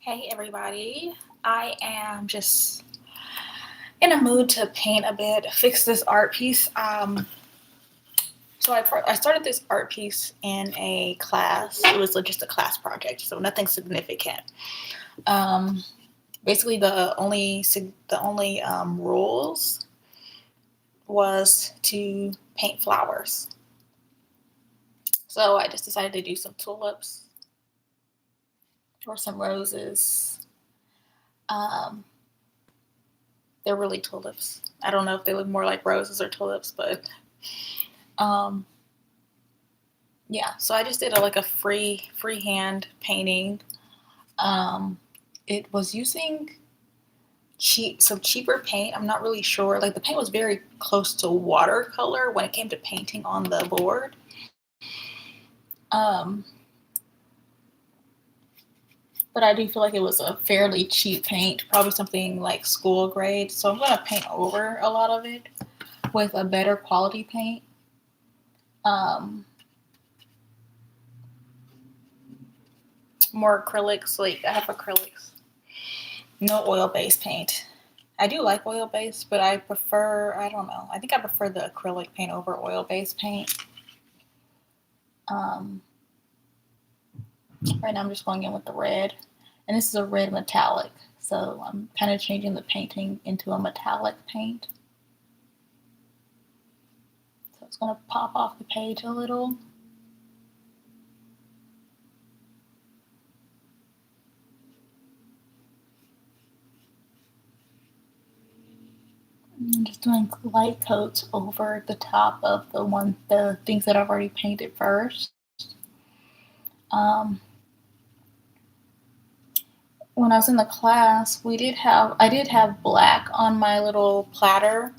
Hey everybody, I am just in a mood to paint a bit, fix this art piece. So I started this art piece in a class. It was just a class project, so nothing significant. Um, Basically, the only rules was to paint flowers. So I just decided to do some tulips or some roses. Um, they're really tulips. I don't know if they look more like roses or tulips, but um, yeah. So I just did like a freehand painting. Um, it was using some cheaper paint. I'm not really sure. Like the paint was very close to watercolor when it came to painting on the board. Um, but I do feel like it was a fairly cheap paint, probably something like school grade. So I'm gonna paint over a lot of it with a better quality paint. Um, More acrylics. Like I have acrylics, no oil based paint. I do like oil based, but I don't know. I think I prefer the acrylic paint over oil based paint. Um, right now I'm just going in with the red. And this is a red metallic. So I'm kind of changing the painting into a metallic paint. So it's going to pop off the page a little. I'm just doing light coats over the top of the things that I've already painted first. Um, when I was in the class, I did have black on my little platter,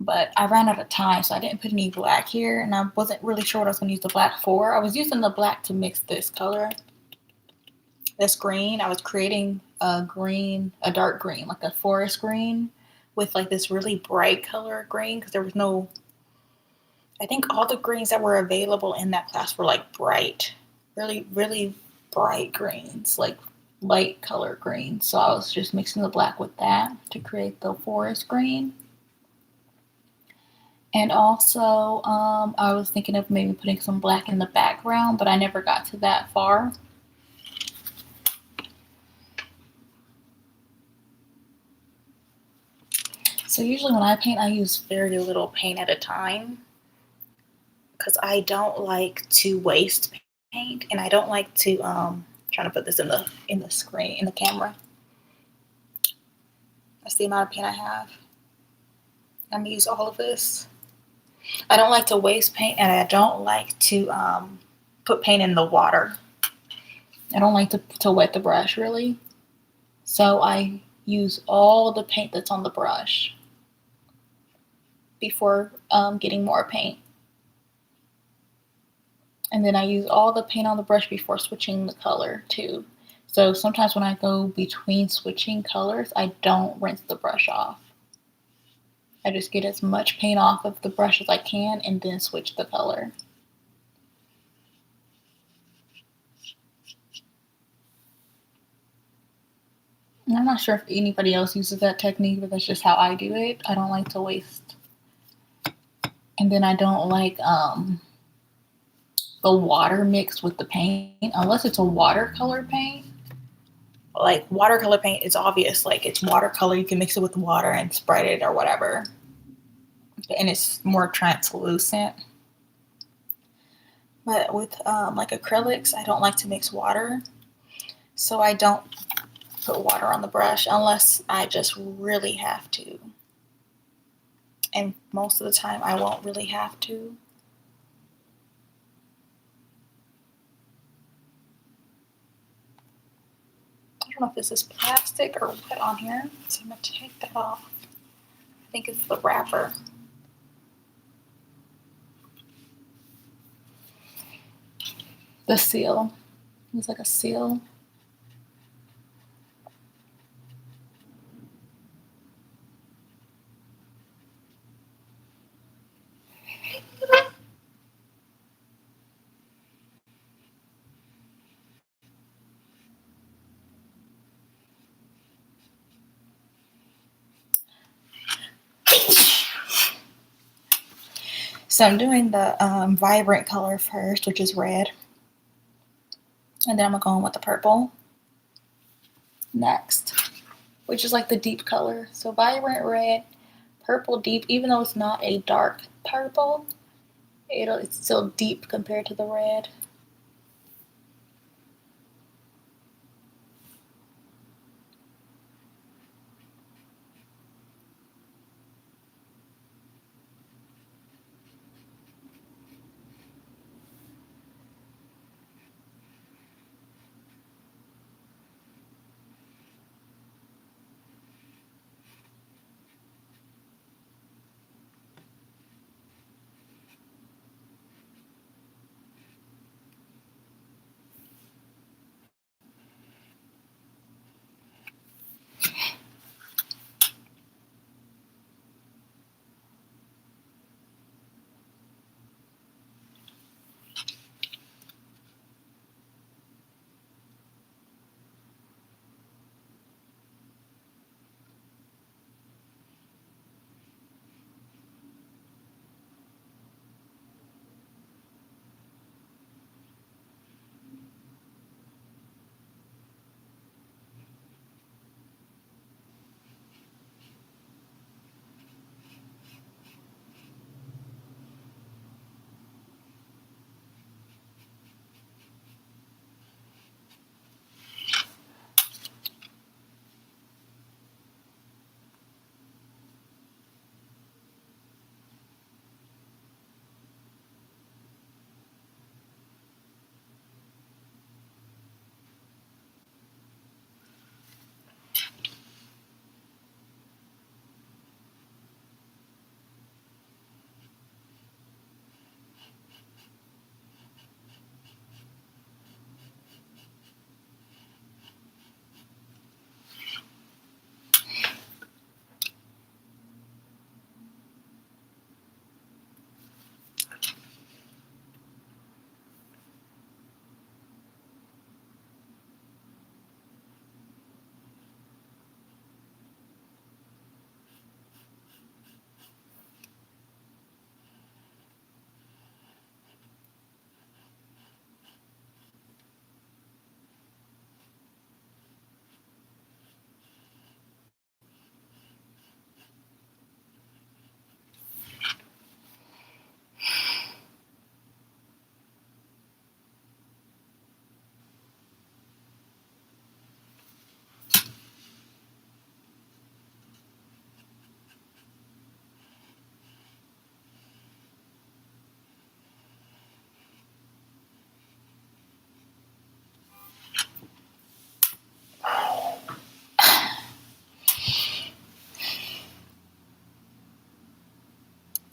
but I ran out of time, so I didn't put any black here, and I wasn't really sure what I was going to use the black for. I was using the black to mix this color, this green. I was creating a dark green, like a forest green, with like this really bright color green, because there was no, I think all the greens that were available in that class were like bright, really, really bright greens, like light color greens. So I was just mixing the black with that to create the forest green. And also, I was thinking of maybe putting some black in the background, but I never got to that far. So usually when I paint, I use very little paint at a time because I don't like to waste paint, and I don't like to trying to put this in the screen in the camera. That's the amount of paint I have. I'm gonna use all of this. I don't like to waste paint, and I don't like to put paint in the water. I don't like to wet the brush really. So I use all the paint that's on the brush before getting more paint. And then I use all the paint on the brush before switching the color too. So sometimes when I go between switching colors, I don't rinse the brush off. I just get as much paint off of the brush as I can and then switch the color. And I'm not sure if anybody else uses that technique, but that's just how I do it. I don't like to waste. And then I don't like the water mixed with the paint unless it's a watercolor paint. Like watercolor paint is obvious, like it's watercolor, you can mix it with water and spread it or whatever, and it's more translucent. But with like acrylics, I don't like to mix water, so I don't put water on the brush unless I just really have to, and most of the time I won't really have to. I don't know if this is plastic or what on here, so I'm going to take that off. I think it's the wrapper. The seal. It's like a seal. So I'm doing the vibrant color first, which is red. And then I'm going to go in with the purple next, which is like the deep color. So vibrant red, purple deep, even though it's not a dark purple, it's still deep compared to the red.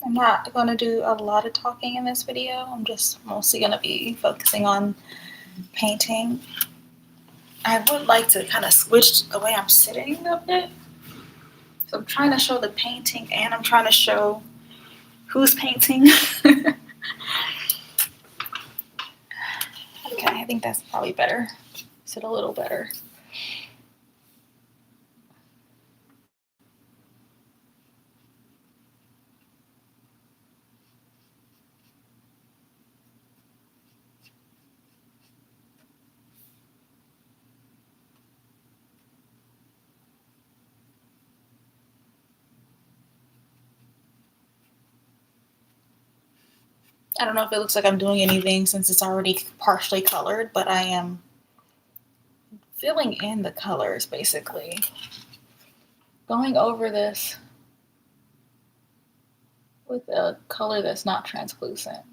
I'm not going to do a lot of talking in this video. I'm just mostly going to be focusing on painting. I would like to kind of switch the way I'm sitting a bit. So I'm trying to show the painting and I'm trying to show who's painting. Okay, I think that's probably better. Sit a little better. I don't know if it looks like I'm doing anything since it's already partially colored, but I am filling in the colors basically. Going over this with a color that's not translucent.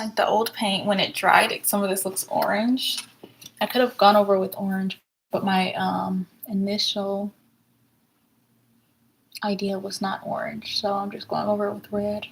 like the old paint, when it dried, some of this looks orange. I could have gone over with orange, but my initial idea was not orange, so I'm just going over it with red.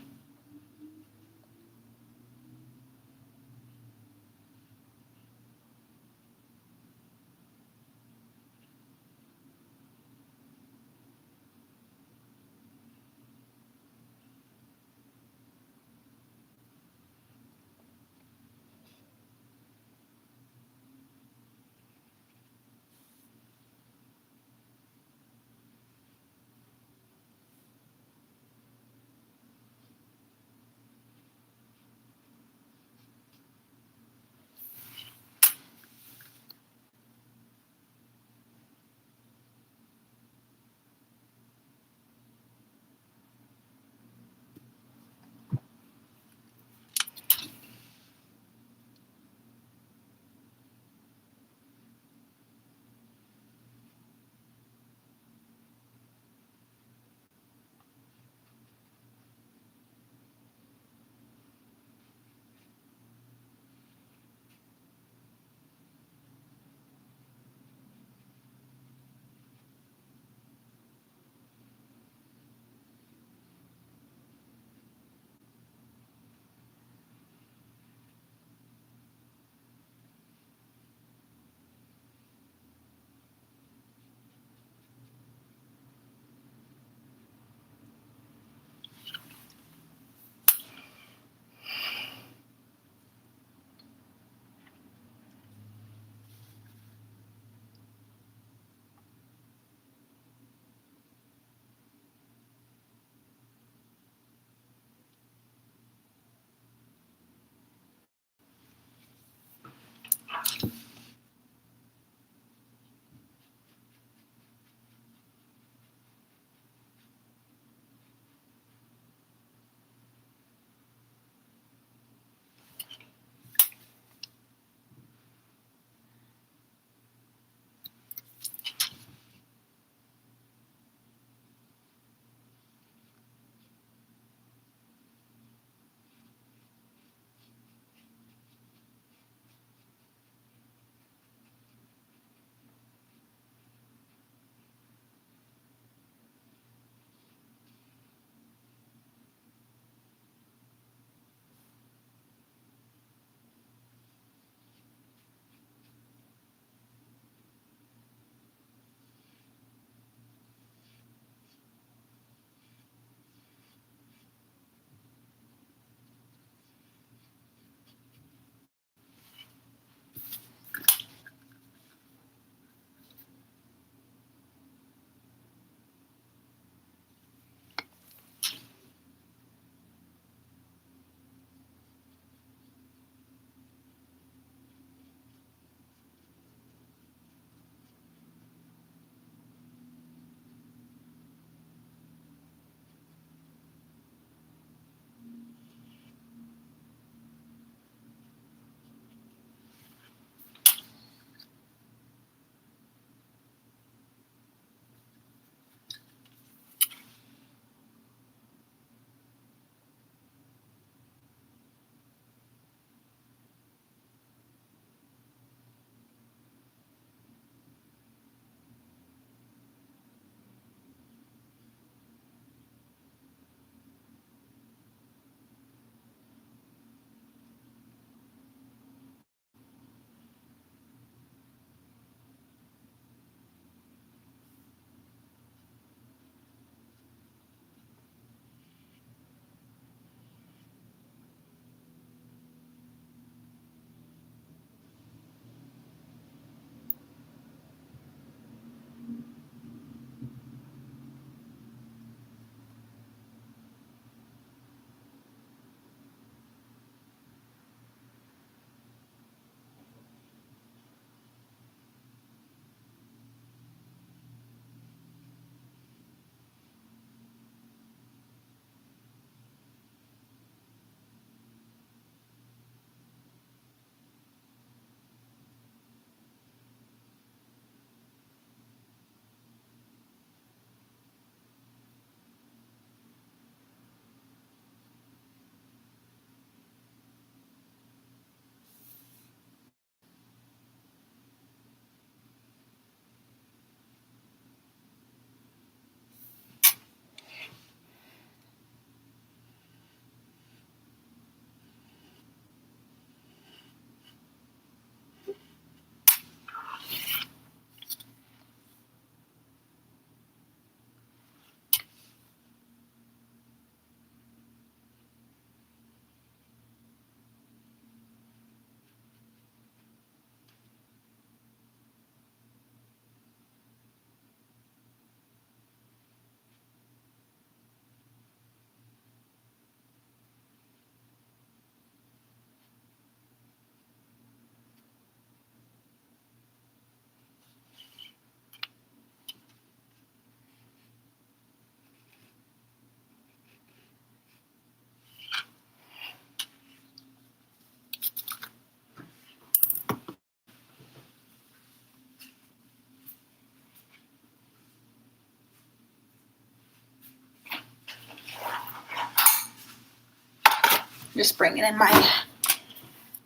Just bringing in my,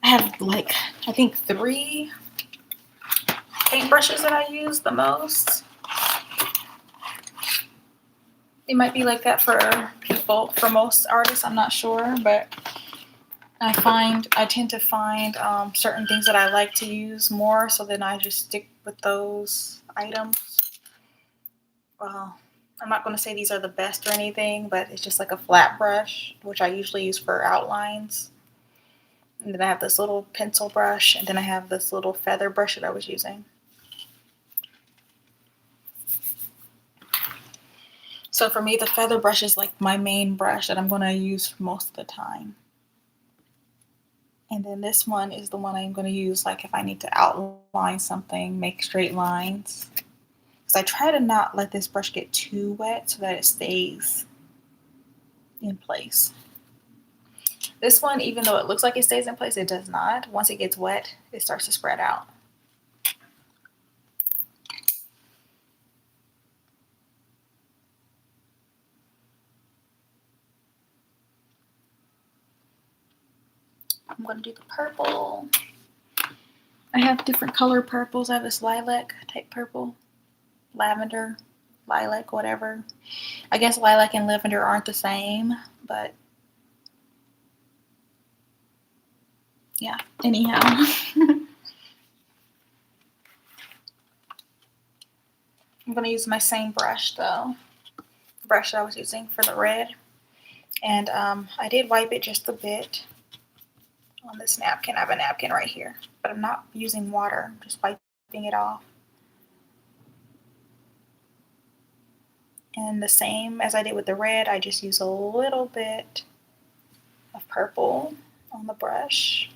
I have like, I think 3 paintbrushes that I use the most. It might be like that for people, for most artists, I'm not sure, but I tend to find certain things that I like to use more, so then I just stick with those items. Well, I'm not going to say these are the best or anything, but it's just like a flat brush, which I usually use for outlines. And then I have this little pencil brush, and then I have this little feather brush that I was using. So for me, the feather brush is like my main brush that I'm going to use most of the time. And then this one is the one I'm going to use like if I need to outline something, make straight lines. Because I try to not let this brush get too wet so that it stays in place. This one, even though it looks like it stays in place, it does not. Once it gets wet, it starts to spread out. I'm going to do the purple. I have different color purples. I have this lilac type purple, lavender, lilac, whatever. I guess lilac and lavender aren't the same, but yeah, anyhow. I'm going to use my same brush though, the brush that I was using for the red. And I did wipe it just a bit on this napkin. I have a napkin right here, but I'm not using water. I'm just wiping it off. And the same as I did with the red, I just use a little bit of purple on the brush.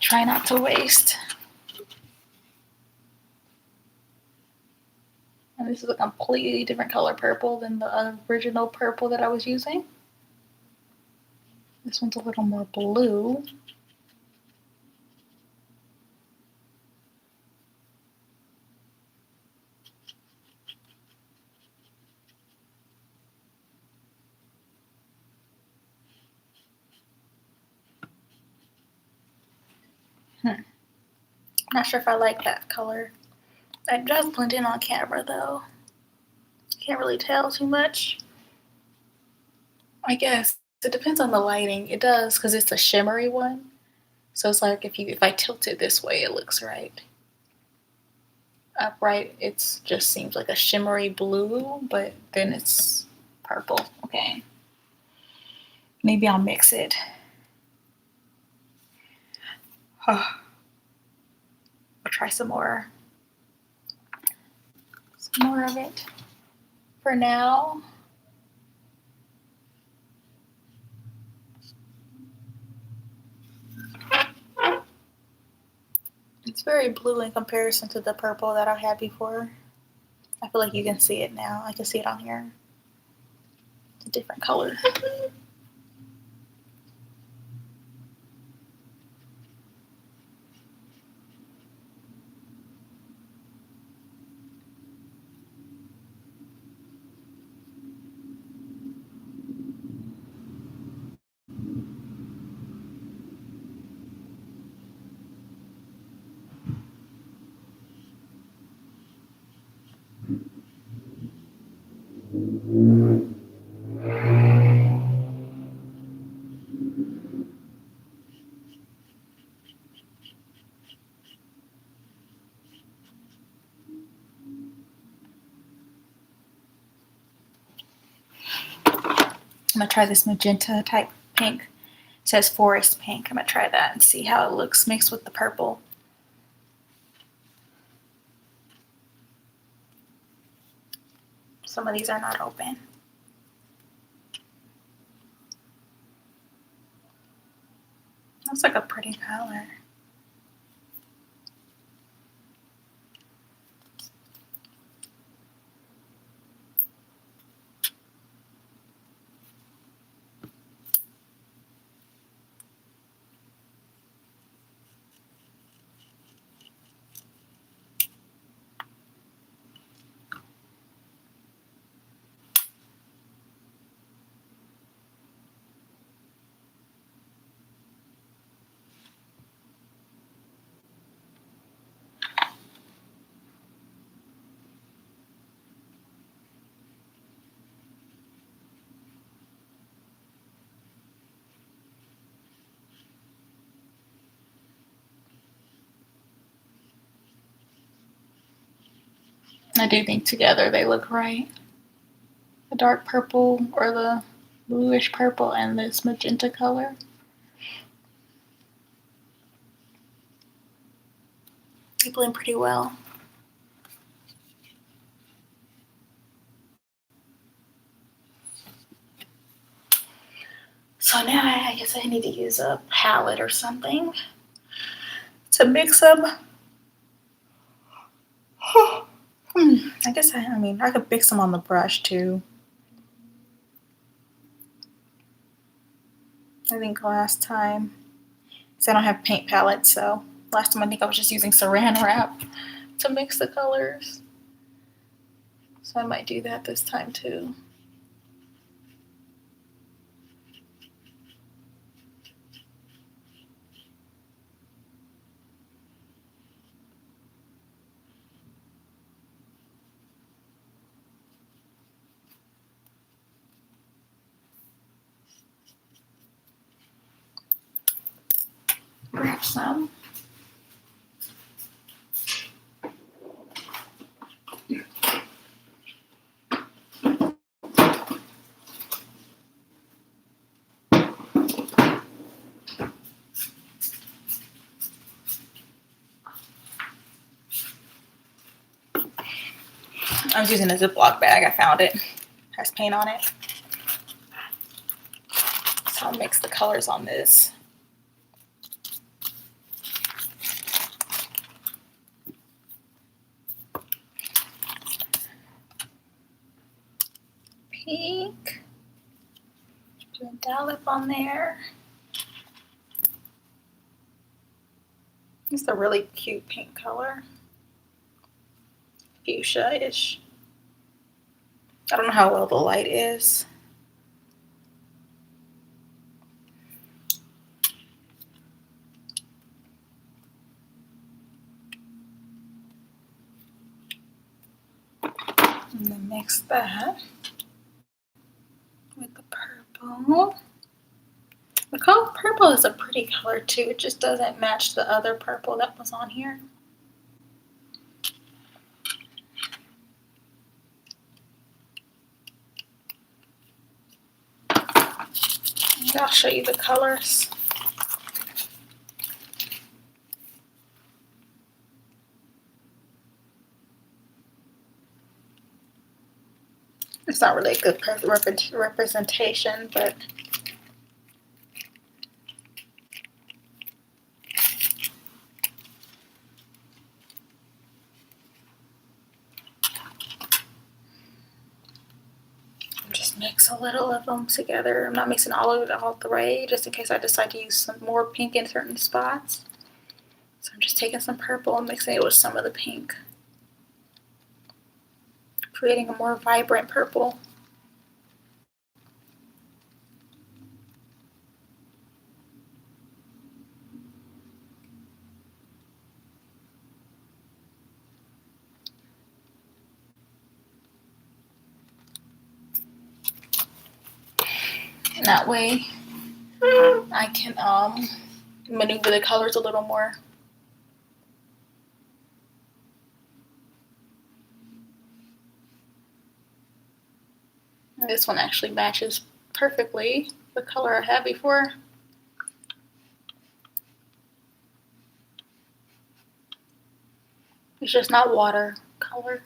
Try not to waste. And this is a completely different color purple than the original purple that I was using. This one's a little more blue. Not sure if I like that color. It does blend in on camera though. Can't really tell too much. I guess it depends on the lighting. It does because it's a shimmery one. So it's like if I tilt it this way, it looks right. Upright, it just seems like a shimmery blue, but then it's purple. Okay. Maybe I'll mix it. I'll try some more. Some more of it for now. It's very blue in comparison to the purple that I had before. I feel like you can see it now. I can see it on here. It's a different color. I'm gonna try this magenta type pink. It says forest pink. I'm gonna try that and see how it looks mixed with the purple. Some of these are not open. Looks like a pretty color. I do think together they look right. The dark purple or the bluish purple and this magenta color. They blend pretty well. So now I guess I need to use a palette or something to mix them. I guess I could mix them on the brush too. I think last time, because I don't have paint palettes, so last time I think I was just using saran wrap to mix the colors. So I might do that this time too. Grab some. I was using a Ziploc bag. I found it. Has paint on it. So I'll mix the colors on this. Pink. Put a dollop on there. It's a really cute pink color. Fuchsia-ish. I don't know how well the light is. And then mix that with the purple. The color purple is a pretty color too. It just doesn't match the other purple that was on here. And I'll show you the colors. It's not really a good representation, but just mix a little of them together. I'm not mixing all of it all the way, just in case I decide to use some more pink in certain spots. So I'm just taking some purple and mixing it with some of the pink, creating a more vibrant purple. And that way I can maneuver the colors a little more. And this one actually matches perfectly the color I had before. It's just not water color.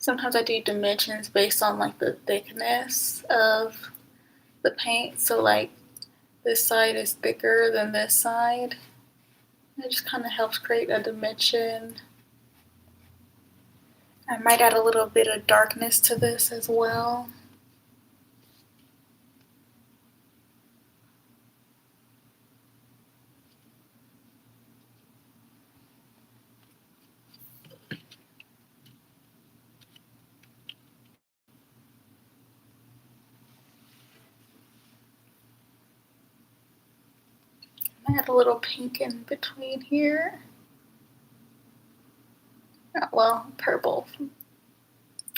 Sometimes I do dimensions based on like the thickness of the paint. So like this side is thicker than this side. It just kind of helps create a dimension. I might add a little bit of darkness to this as well. Add a little pink in between here. Oh, well, purple.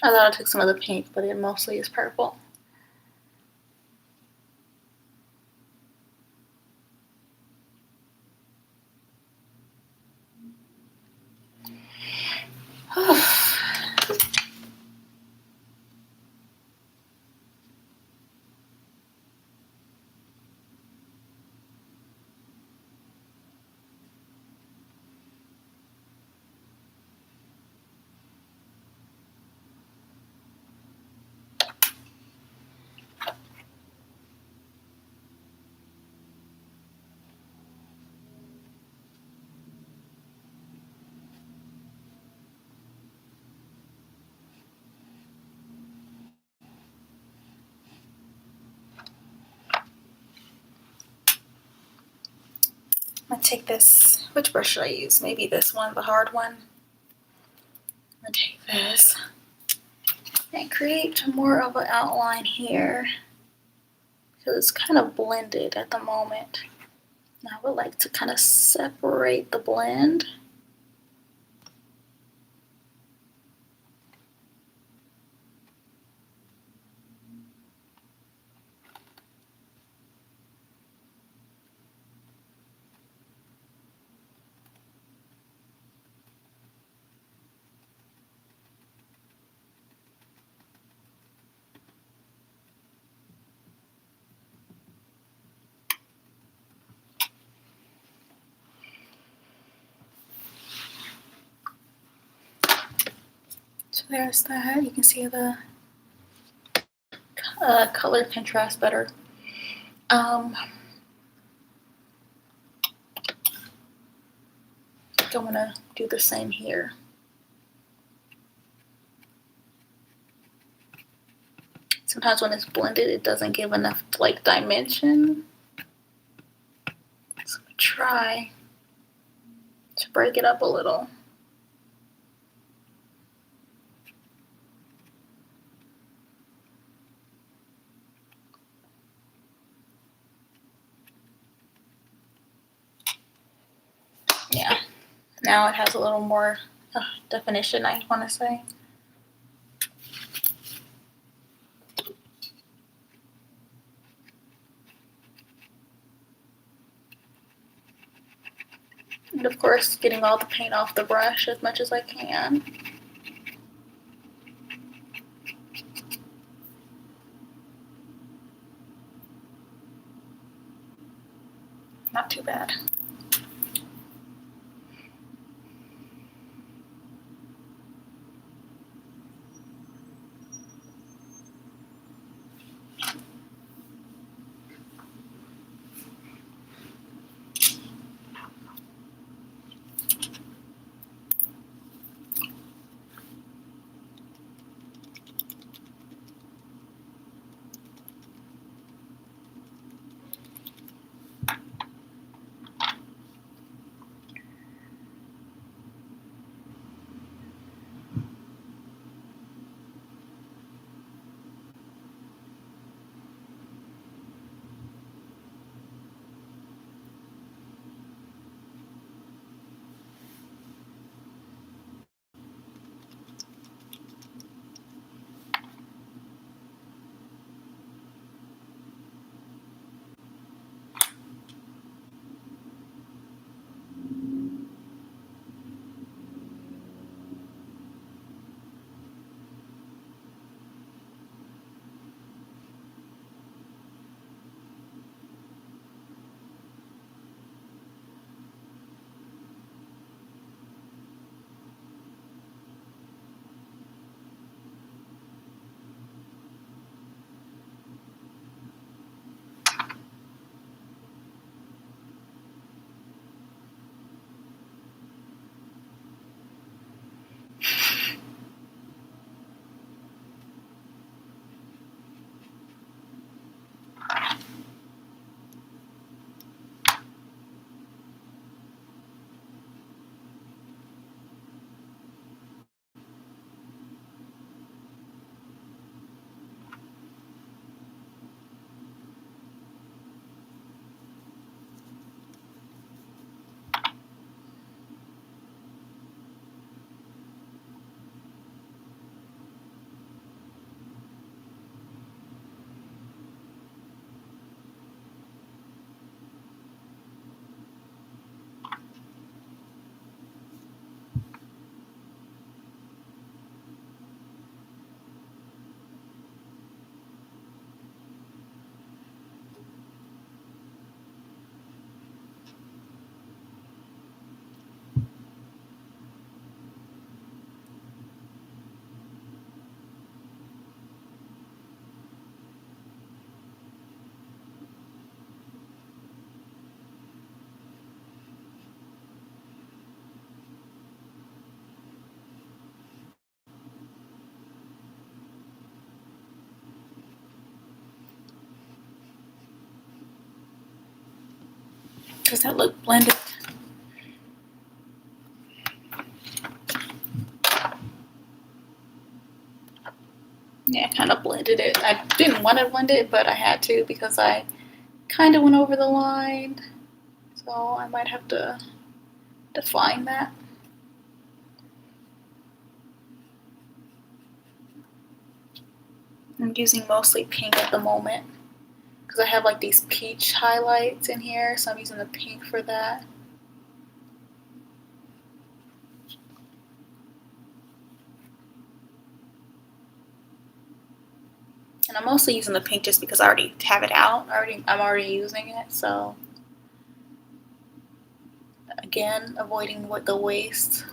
I thought I took some of the pink, but it mostly is purple. I'm gonna take this, which brush should I use? Maybe this one, the hard one. I'm gonna take this and create more of an outline here because it's kind of blended at the moment. Now I would like to kind of separate the blend. So there's that. You can see the color contrast better. I'm gonna do the same here. Sometimes when it's blended, it doesn't give enough like dimension. So I'm gonna try to break it up a little. Yeah, now it has a little more definition, I want to say. And of course, getting all the paint off the brush as much as I can. Not too bad. Does that look blended? Yeah, I kind of blended it. I didn't want to blend it, but I had to because I kind of went over the line. So I might have to define that. I'm using mostly pink at the moment because I have like these peach highlights in here, so I'm using the pink for that. And I'm mostly using the pink just because I already have it out. I'm already using it, so again, avoiding the waste.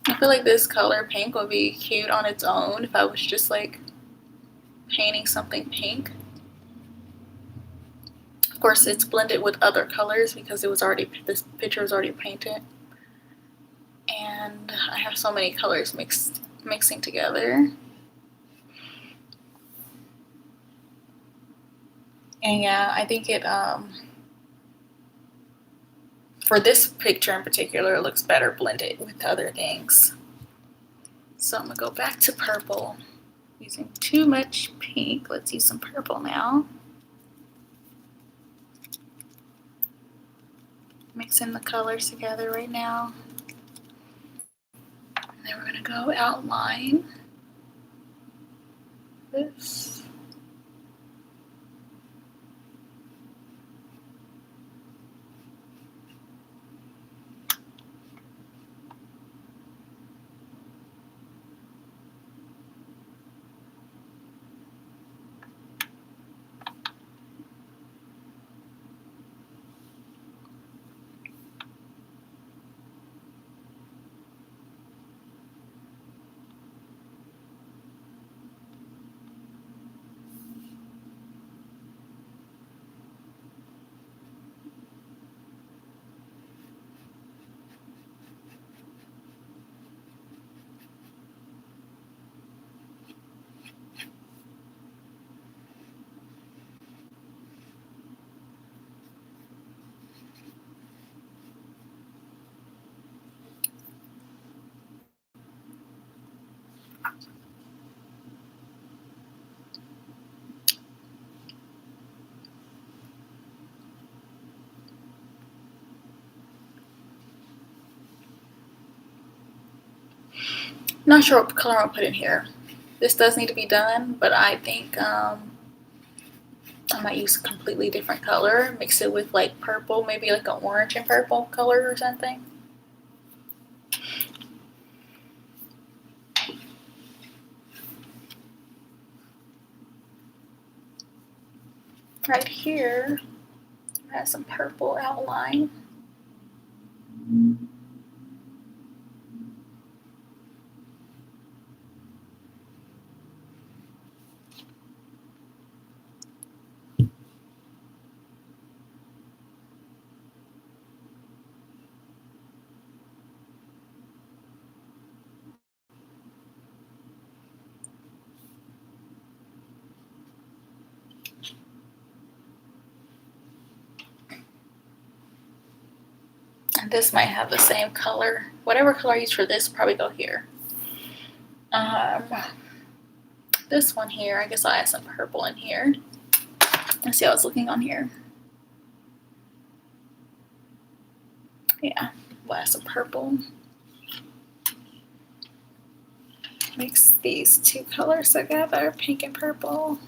I feel like this color pink would be cute on its own if I was just like painting something pink. Of course, it's blended with other colors because this picture was already painted. And I have so many colors mixing together. And yeah, I think it, for this picture in particular, it looks better blended with other things. So I'm gonna go back to purple. Using too much pink, let's use some purple now. Mixing the colors together right now. And then we're gonna go outline this. Not sure what color I'll put in here. This does need to be done, but I think I might use a completely different color. Mix it with like purple, maybe like an orange and purple color or something. Right here, I have some purple outline. And this might have the same color. Whatever color I use for this will probably go here. This one here, I guess I'll add some purple in here. Let's see how it's looking on here. Yeah, we'll add some purple. Mix these two colors together, pink and purple.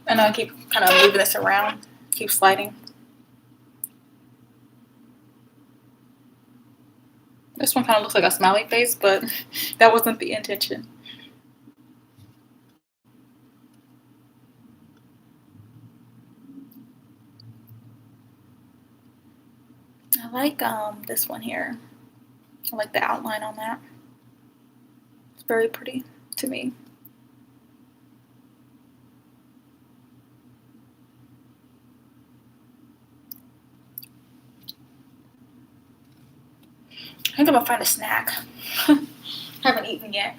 And I'll keep kind of moving this around, keep sliding. This one kind of looks like a smiley face, but that wasn't the intention. I like this one here. I like the outline on that. It's very pretty to me. I think I'm gonna find a snack. Haven't eaten yet.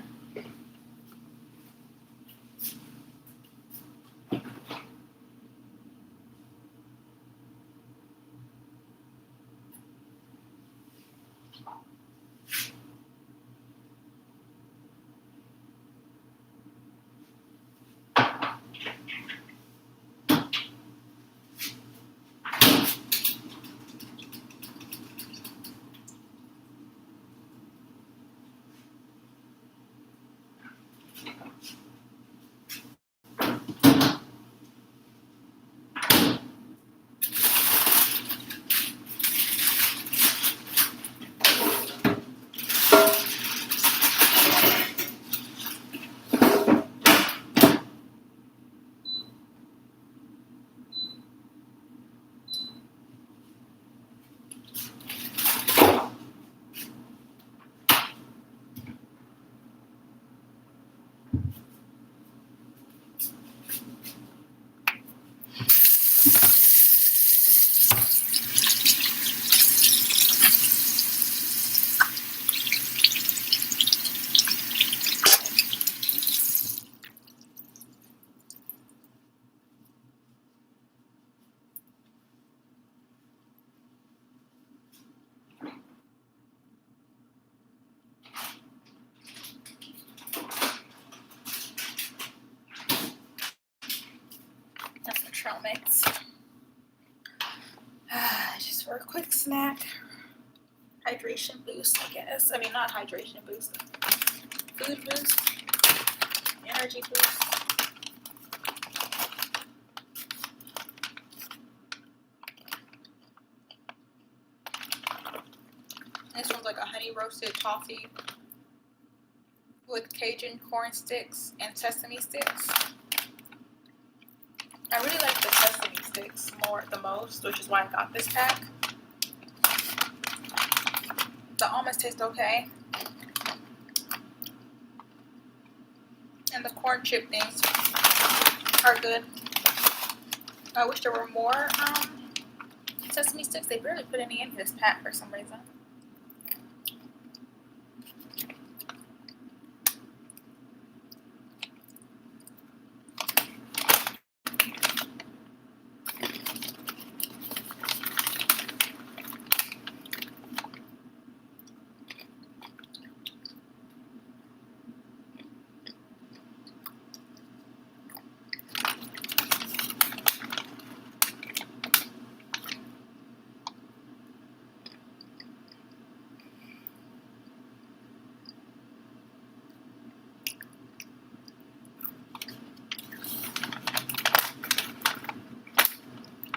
Trail mix. Just for a quick snack. Hydration boost, I guess. I mean, not hydration boost. Food boost. energy boost. This one's like a honey roasted toffee with Cajun corn sticks and sesame sticks. I really like the sesame sticks the most, which is why I got this pack. The almonds taste okay. And the corn chip things are good. I wish there were more sesame sticks. They barely put any in this pack for some reason.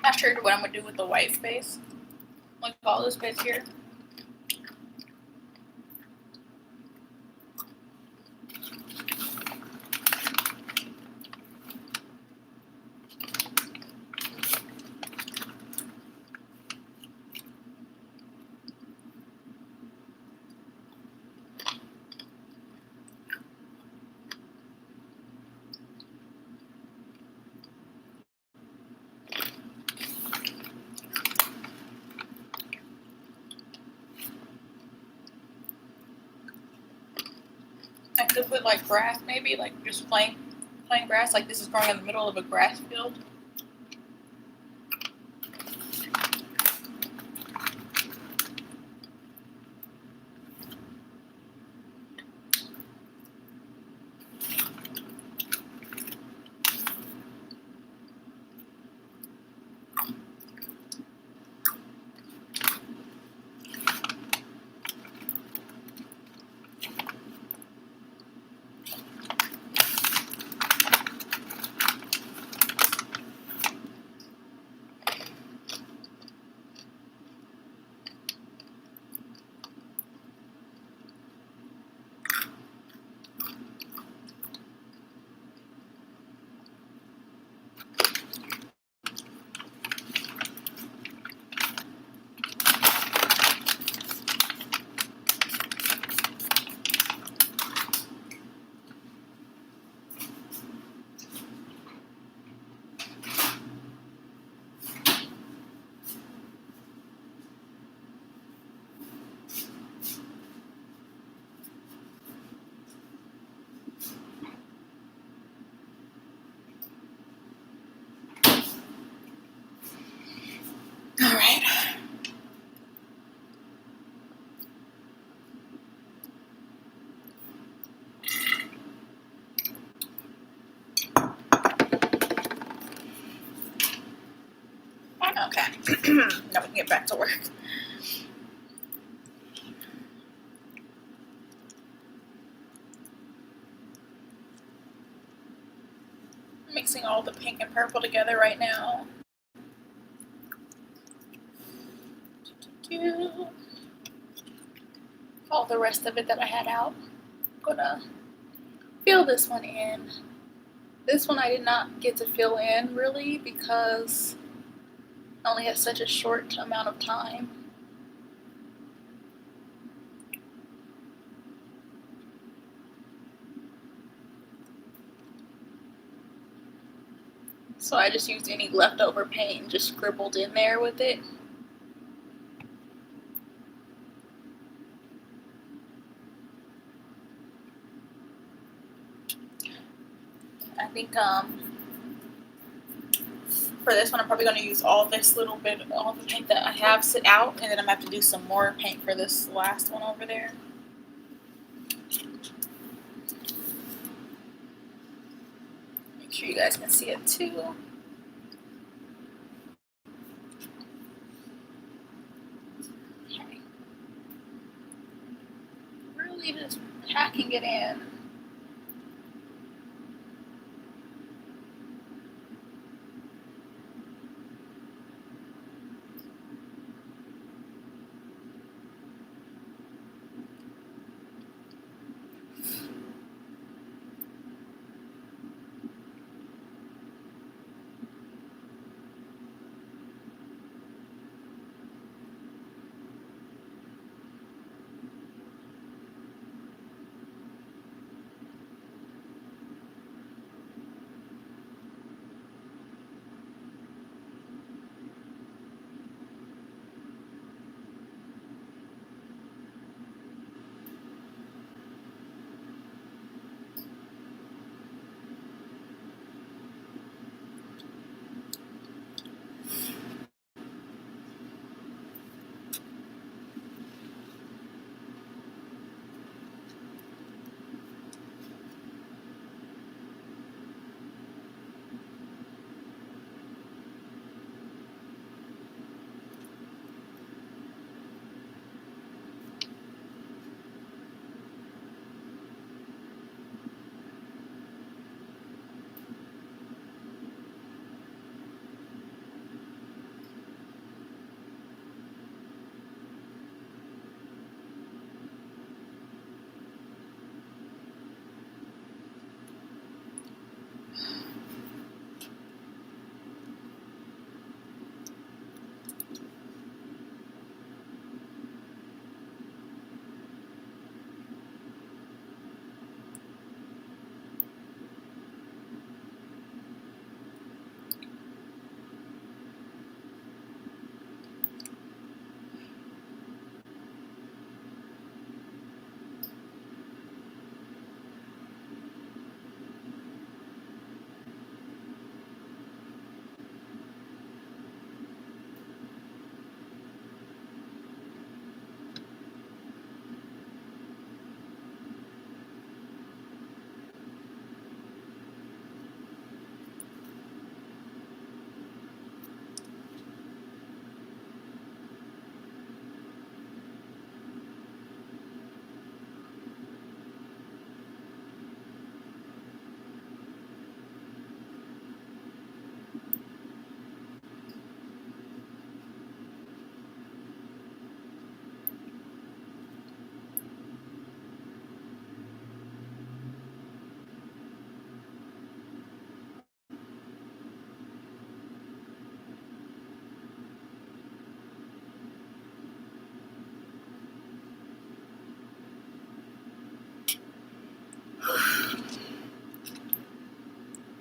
Not sure what I'm gonna do with the white space. Like all this space here. I could put like grass, maybe like just plain grass. Like this is growing in the middle of a grass field. All right. Okay. Now we can get back to work. Mixing all the pink and purple together right now. All the rest of it that I had out. I'm gonna fill this one in. This one I did not get to fill in really because I only had such a short amount of time. So I just used any leftover paint and just scribbled in there with it. I think for this one I'm probably going to use all this little bit, all the paint that I have sit out, and then I'm going to have to do some more paint for this last one over there. Make sure you guys can see it too. Okay. Really just packing it in.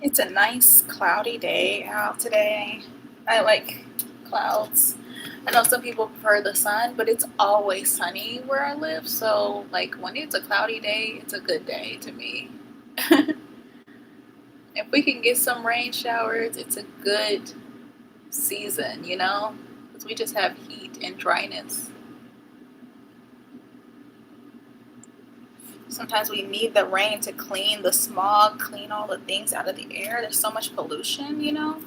It's a nice cloudy day out today. I like clouds. I know some people prefer the sun, but it's always sunny where I live. So, like, when it's a cloudy day, it's a good day to me. If we can get some rain showers, it's a good season, you know? Because we just have heat and dryness. Sometimes we need the rain to clean the smog, clean all the things out of the air. There's so much pollution, you know?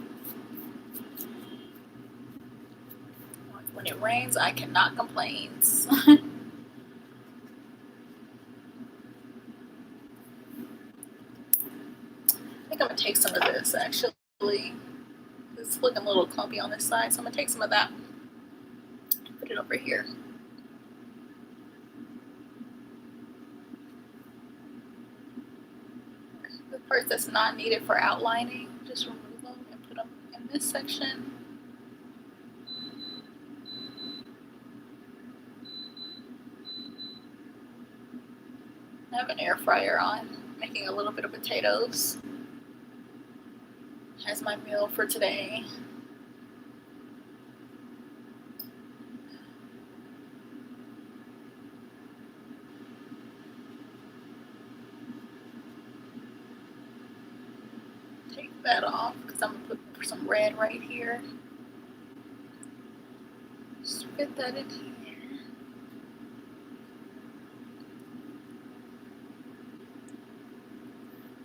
When it rains, I cannot complain. I think I'm gonna take some of this actually. It's looking a little clumpy on this side, so I'm gonna take some of that. Put it over here. The parts that's not needed for outlining, just remove them and put them in this section. I have an air fryer on, making a little bit of potatoes as my meal for today. Take that off because I'm gonna put some red right here. Just fit that in here.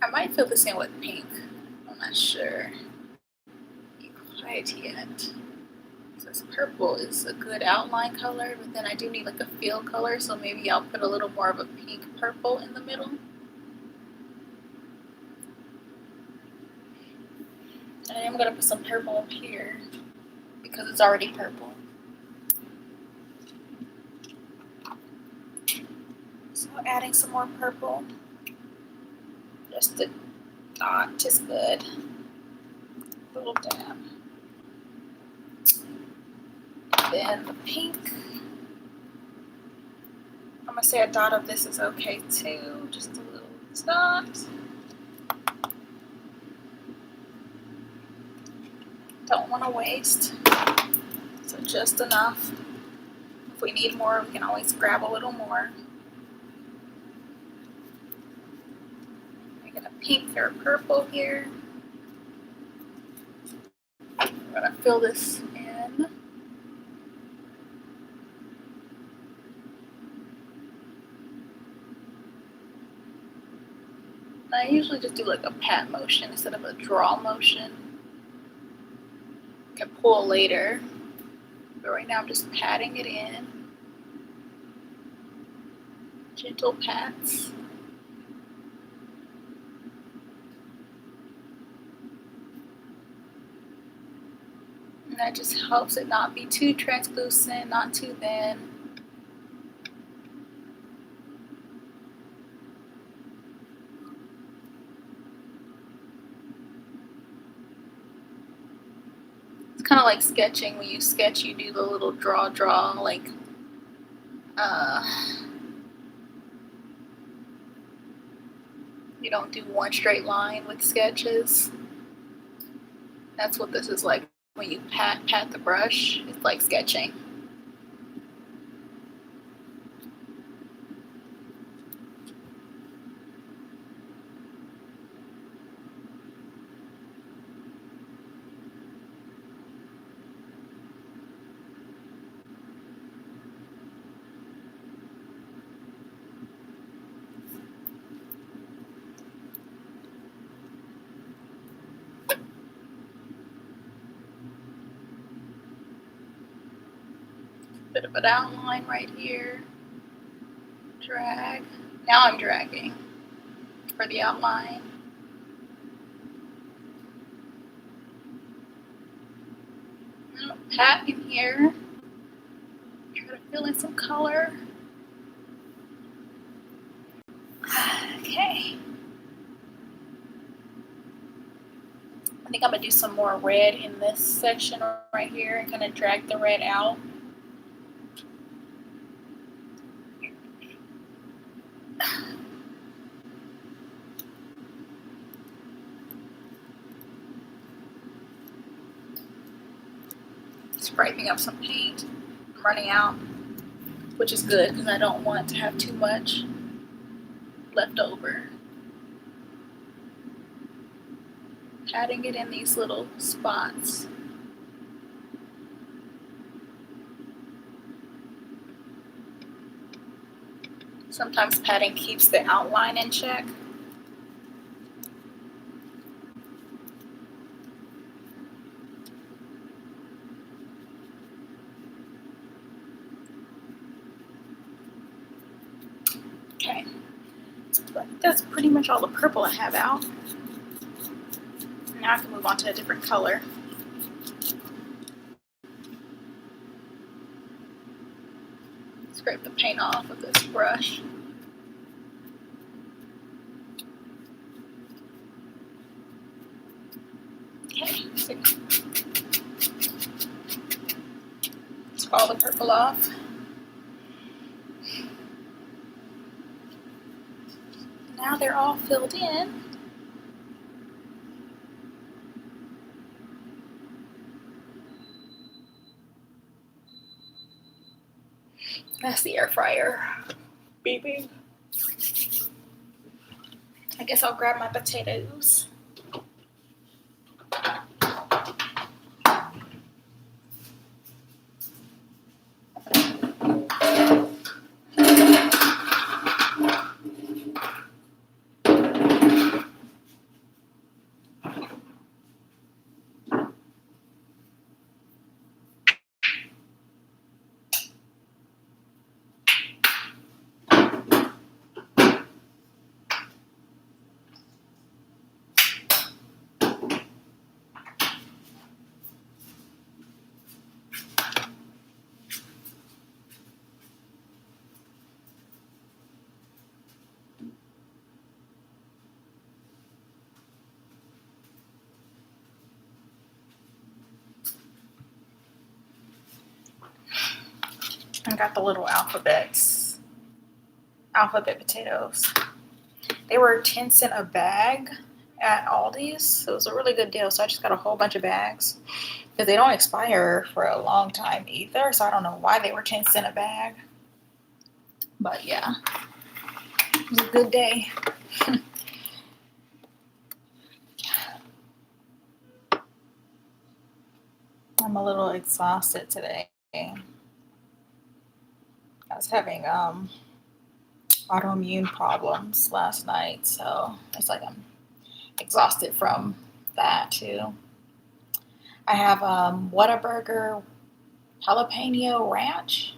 I might fill this in with pink. I'm not sure quite yet. This purple is a good outline color, but then I do need like a feel color, so maybe I'll put a little more of a pink purple in the middle. And I'm gonna put some purple up here because it's already purple. So adding some more purple. Just a dot is good. A little dab. Then the pink. I'm gonna say a dot of this is okay too. Just a little dot. Don't want to waste. So just enough. If we need more, we can always grab a little more. Make it a pink or purple here. I'm gonna fill this in. I usually just do like a pat motion instead of a draw motion. I can pull later, but right now I'm just patting it in. Gentle pats. And that just helps it not be too translucent, not too thin. It's kind of like sketching. When you sketch, you do the little draw, like you don't do one straight line with sketches. That's what this is like. When you pat the brush, it's like sketching. Bit of an outline right here. Drag. Now I'm dragging for the outline. I'm gonna pat in here. Try to fill in some color. Okay. I think I'm gonna do some more red in this section right here and kind of drag the red out. scraping up some paint. I'm running out, which is good because I don't want to have too much left over. Patting it in these little spots. Sometimes patting keeps the outline in check. Okay, that's pretty much all the purple I have out. Now I can move on to a different color. Scrape the paint off with this brush. Okay, let's all the purple off. Now they're all filled in. That's the air fryer beeping. I guess I'll grab my potatoes. I got the little alphabet potatoes. They were 10 cents a bag at Aldi's, so it was a really good deal. So I just got a whole bunch of bags because they don't expire for a long time either. So I don't know why they were 10 cents a bag, but yeah, it was a good day. I'm a little exhausted today. I was having autoimmune problems last night, so it's like I'm exhausted from that too. I have Whataburger jalapeno ranch,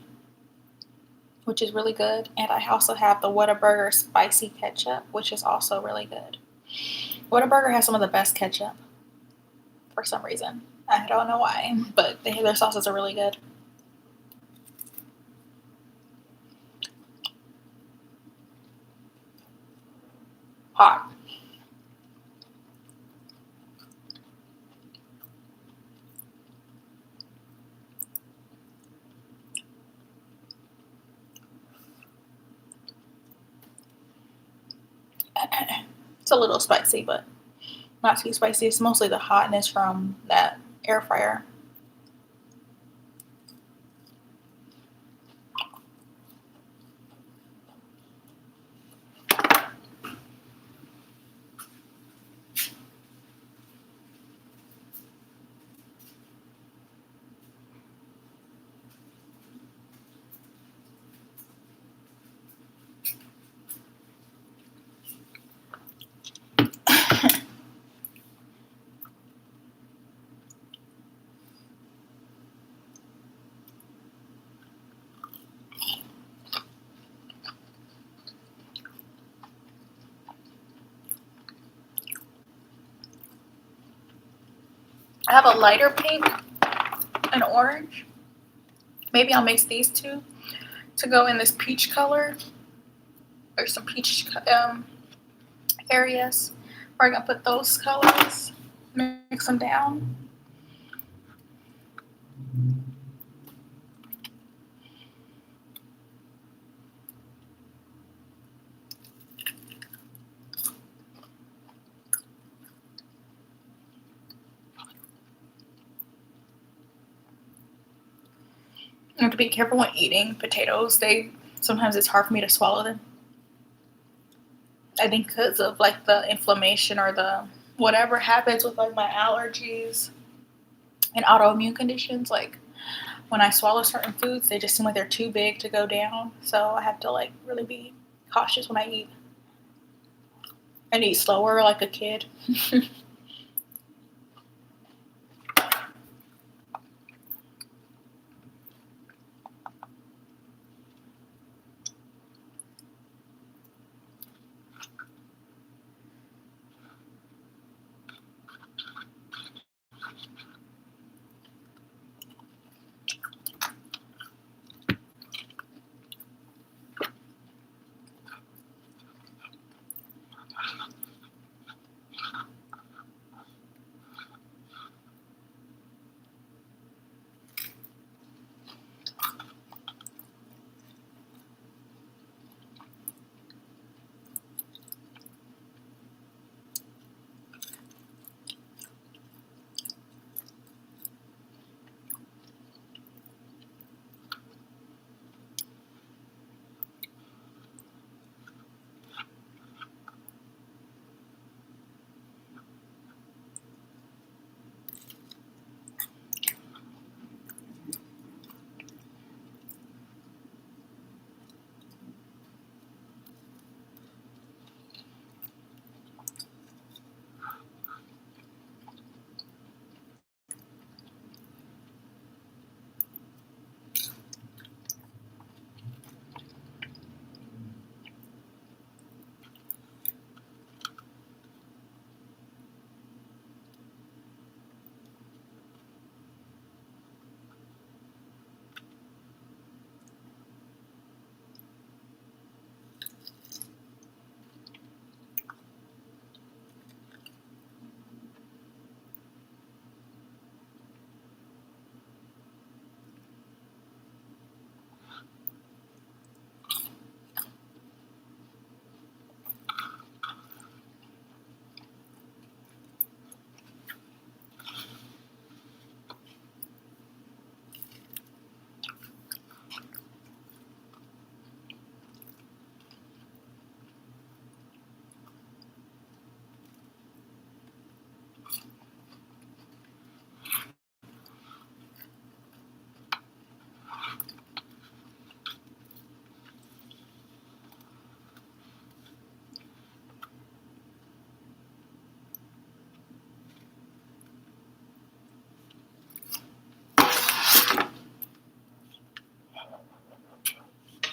which is really good, and I also have the Whataburger spicy ketchup, which is also really good. Whataburger has some of the best ketchup for some reason. I don't know why, but their sauces are really good. Hot. It's a little spicy, but not too spicy. It's mostly the hotness from that air fryer. I have a lighter pink and orange. Maybe I'll mix these two to go in this peach color. There's some peach areas. We're gonna put those colors, mix them down. have to be careful when eating potatoes. Sometimes it's hard for me to swallow them. I think because of like the inflammation or the whatever happens with like my allergies and autoimmune conditions. Like when I swallow certain foods, they just seem like they're too big to go down. So I have to like really be cautious when I eat and eat slower like a kid.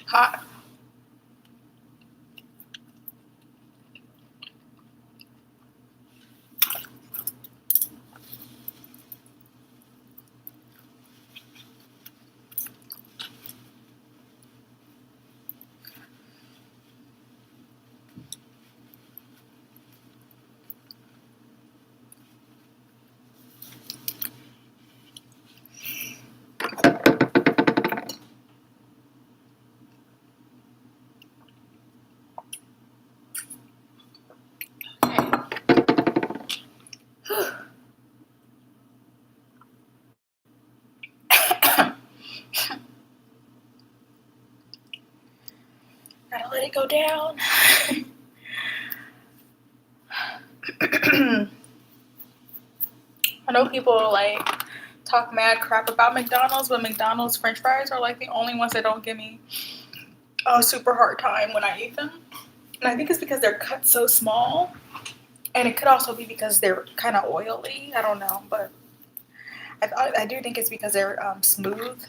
Hot. Gotta let it go down. I know people like talk mad crap about McDonald's, but McDonald's French fries are like the only ones that don't give me a super hard time when I eat them. And I think it's because they're cut so small. And it could also be because they're kind of oily. I don't know, but I do think it's because they're smooth.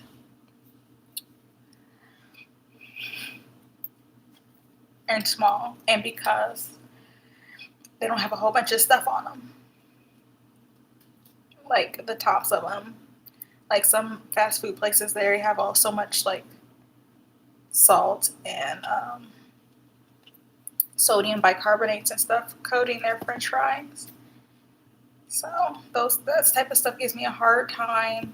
And small, and because they don't have a whole bunch of stuff on them, like the tops of them. Like some fast food places, they have all so much like salt and sodium bicarbonates and stuff coating their French fries. So that type of stuff gives me a hard time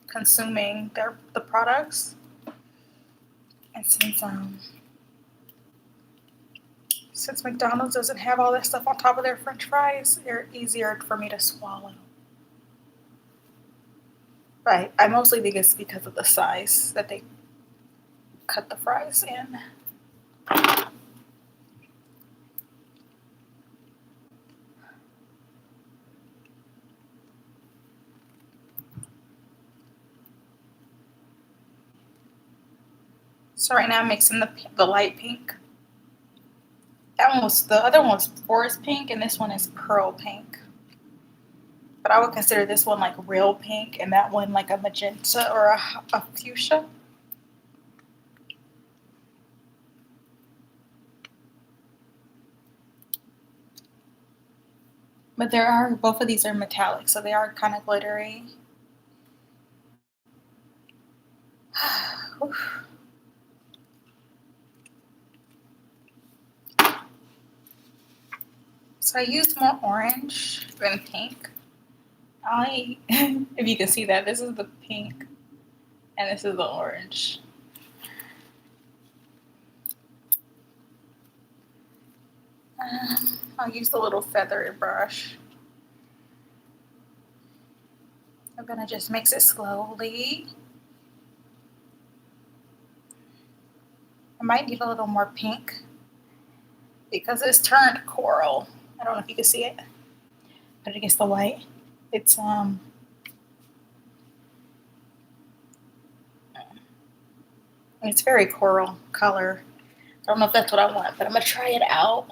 consuming the products. And since McDonald's doesn't have all that stuff on top of their French fries, they're easier for me to swallow. But I mostly think it's because of the size that they cut the fries in. So right now I'm mixing the light pink. The other one was forest pink, and this one is pearl pink. But I would consider this one like real pink, and that one like a magenta or a fuchsia. But both of these are metallic, so they are kind of glittery. So I used more orange than pink. If you can see that, this is the pink, and this is the orange. I'll use the little feathery brush. I'm gonna just mix it slowly. I might need a little more pink because it's turned coral. I don't know if you can see it, but against the white, it's very coral color. I don't know if that's what I want, but I'm gonna try it out.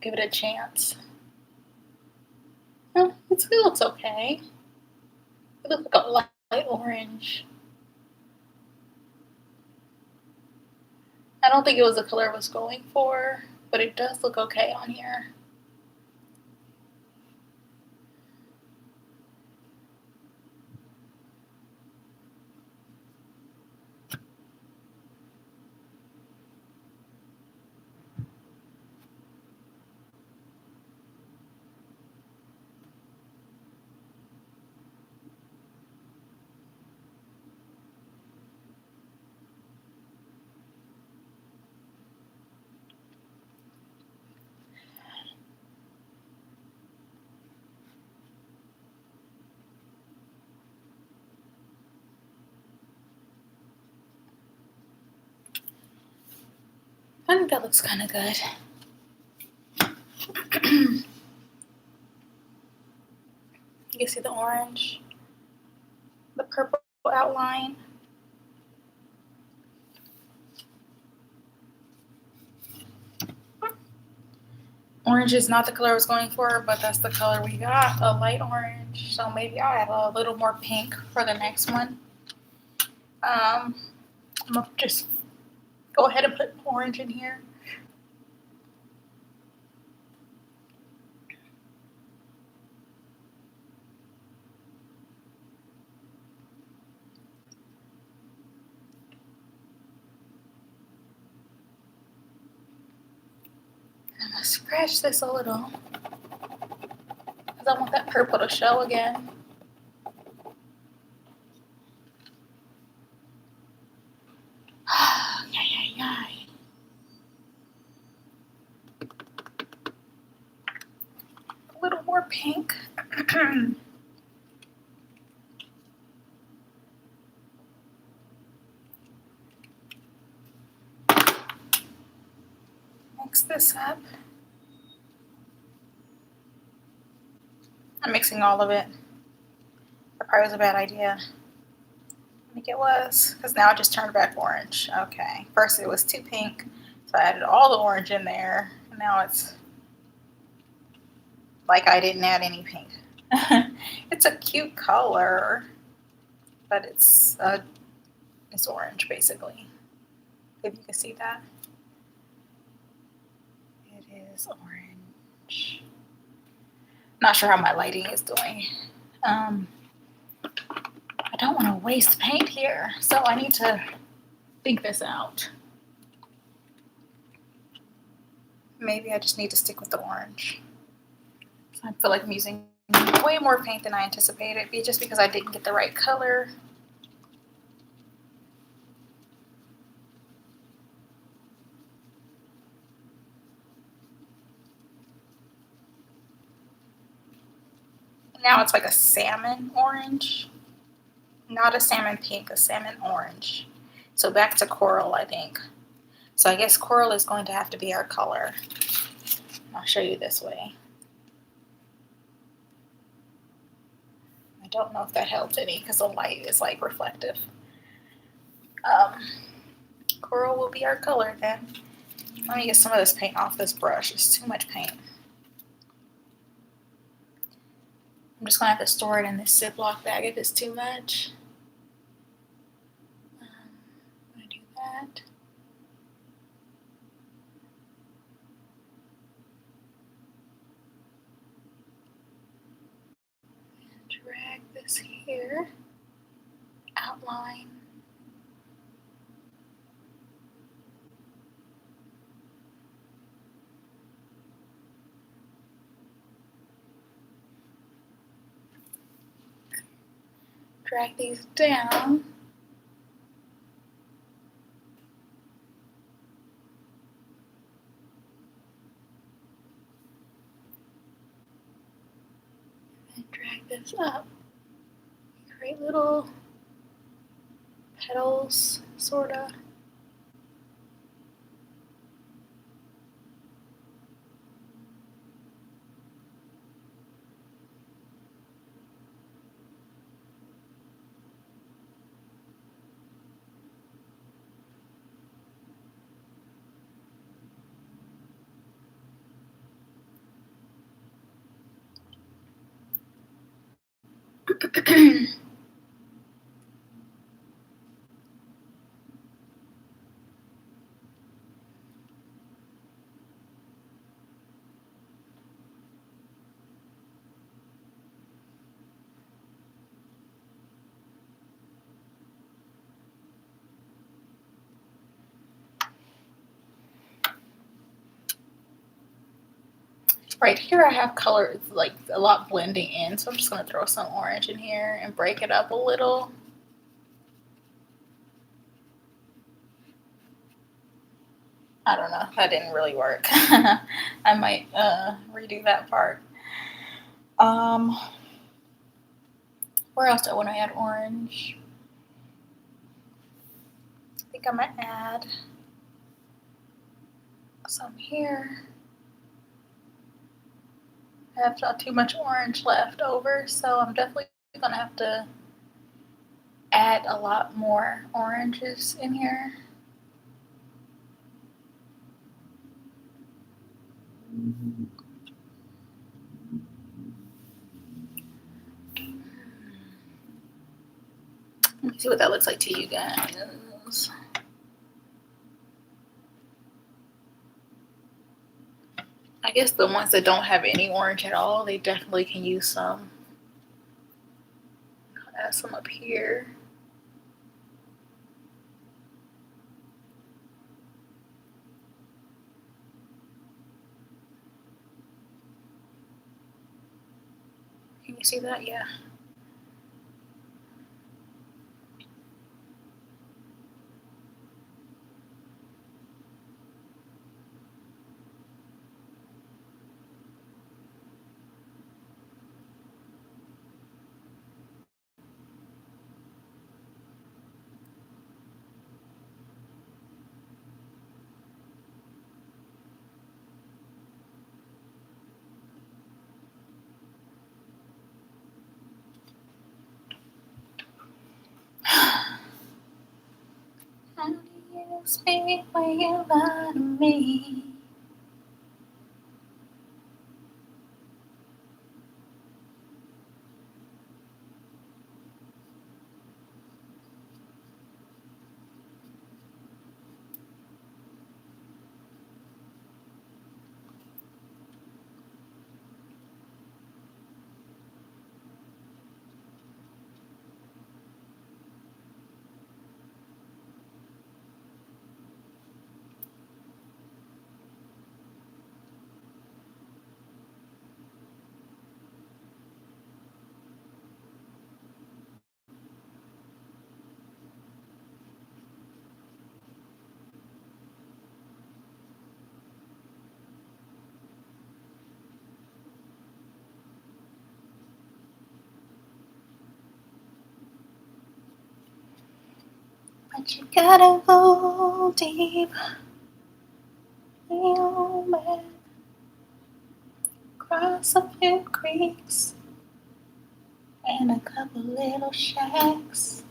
Give it a chance. Oh, it looks okay. It looks like a light orange. I don't think it was the color I was going for, but it does look okay on here. I think that looks kind of good. You can see the orange, the purple outline. Orange is not the color I was going for, but that's the color we got, a light orange. So maybe I'll add a little more pink for the next one. I'm gonna just go ahead and put orange in here. I'm gonna scratch this a little because I want that purple to show again. Yay. A little more pink. Mix this up. I'm mixing all of it. That probably was a bad idea. I think it was, because now it just turned back orange. Okay. First it was too pink, so I added all the orange in there. And now it's like I didn't add any pink. It's a cute color, but it's orange basically. If you can see that. It is orange. Not sure how my lighting is doing. I don't want to waste paint here, so I need to think this out. Maybe I just need to stick with the orange. So I feel like I'm using way more paint than I anticipated, just because I didn't get the right color. Now it's like a salmon orange. Not a salmon pink, a salmon orange. So back to coral, I think. So I guess coral is going to have to be our color. I'll show you this way. I don't know if that helped any because the light is like reflective. Coral will be our color then. Let me get some of this paint off this brush. It's too much paint. I'm just going to have to store it in this Ziploc bag if it's too much. I'm going to do that. And drag this here. Outline. Drag these down. And drag this up. Create little petals, sorta. Right here I have color, it's like a lot blending in, so I'm just going to throw some orange in here and break it up a little. I don't know, that didn't really work. I might redo that part. Where else do I want to add orange? I think I'm going to add some here. I have not too much orange left over, so I'm definitely going to have to add a lot more oranges in here. Let me see what that looks like to you guys. I guess the ones that don't have any orange at all, they definitely can use some. I'll add some up here. Can you see that? Yeah. How do you speak when you lie to me? But you gotta go deep. Oh man. Cross a few creeks and a couple little shacks.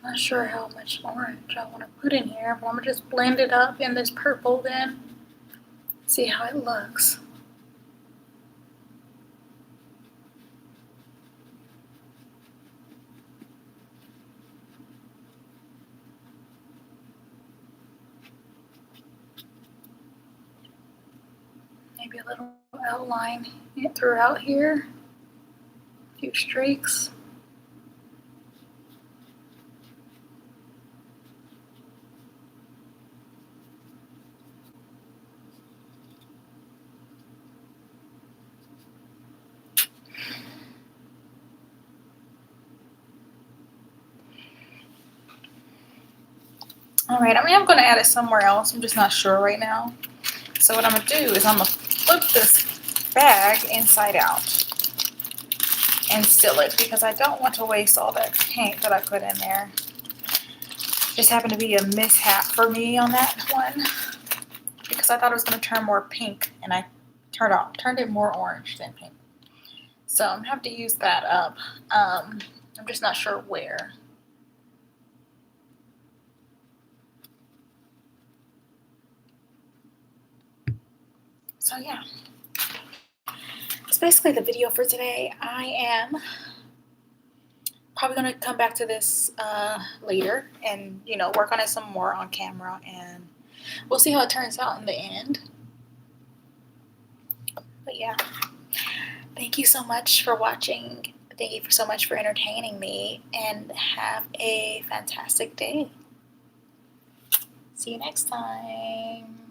Not sure how much orange I want to put in here, but I'm gonna just blend it up in this purple then. See how it looks. Maybe a little outline throughout here. A few streaks. All right, I mean, I'm going to add it somewhere else. I'm just not sure right now. So what I'm going to do is I'm going to flip this bag inside out and seal it because I don't want to waste all that paint that I put in there. Just happened to be a mishap for me on that one because I thought it was going to turn more pink and I turned it more orange than pink. So I'm going to have to use that up. I'm just not sure where. So yeah, that's basically the video for today. I am probably going to come back to this later and, work on it some more on camera, and we'll see how it turns out in the end. But yeah, thank you so much for watching. Thank you so much for entertaining me, and have a fantastic day. See you next time.